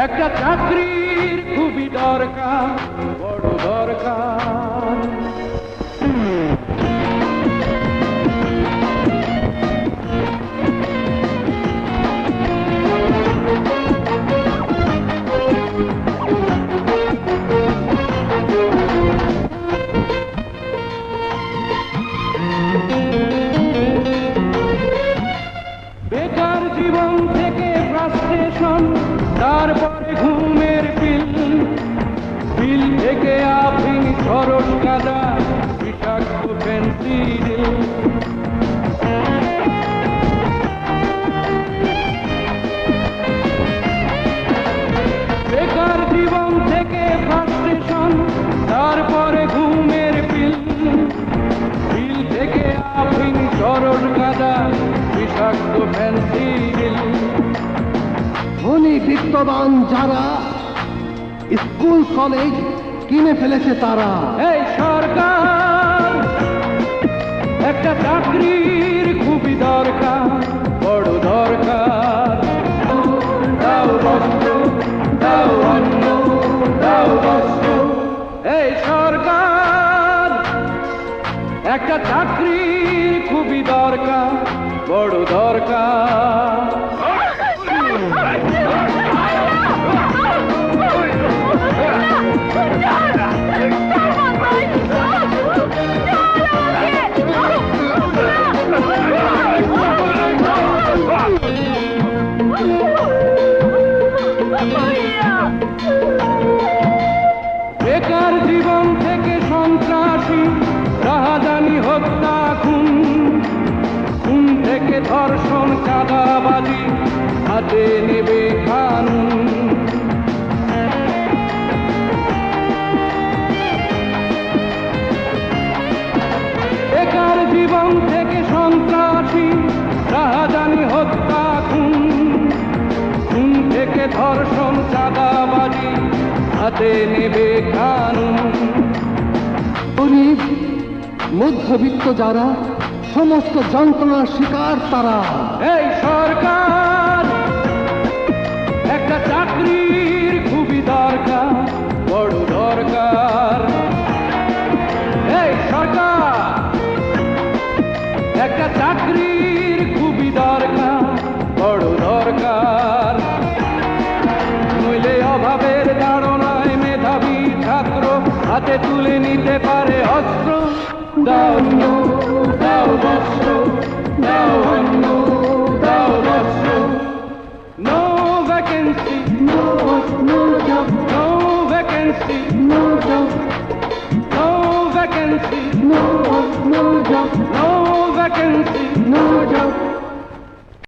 একটা চাকরির খুবই দরকার, বড় দরকার। বেকার জীবন থেকে ফ্রাস্ট্রেশন, তারপরে ঘুমের বিল, বিল থেকে আফিং, খরচ কাদা, বিষাক্ত পেন্সিল। বেকার জীবন থেকে ফ্রাস্ট্রেশন, তারপরে ঘুমের বিল, বিল থেকে আফিং, খরচ কাদা, বিষাক্ত পেন্সিল। ধনী বিত্তবান যারা স্কুল কলেজ কিনে ফেলেছে তারা। এই সরকার, একটা চাকরির খুবই দরকার, বড় দরকার। দাও বস্ত্র, দাও অন্ন, দাও বস্ত্র। এই সরকার, একটা চাকরির খুবই দরকার, বড় দরকার। বেকার জীবন থেকে সন্ত্রাসী, রাহাজানি, হত্যা, খুন, খুন থেকে ধর্ষণ, চাঁদাবাজি, হাতে নেবে কানুন। বেকার জীবন থেকে সন্ত্রাসী, রাহাজানি, হত্যা, খুন, খুন থেকে ধর্ষণ, চাঁদাবাজি, হাতে নেবে কানুন। গরিব মধ্যবিত্ত যারা সমস্ত যন্ত্রণার শিকার তারা। এই সরকার, একটা চাকরির খুবই দরকার, বড় দরকার। এই সরকার, একটা চাকরির খুবই দরকার, বড় দরকার। নইলে অভাবের তাড়নায় মেধাবী ছাত্র হাতে তুলে নিতে পারে অস্ত্র। দাও, দাও বস্ত্র, দাও অন্ন,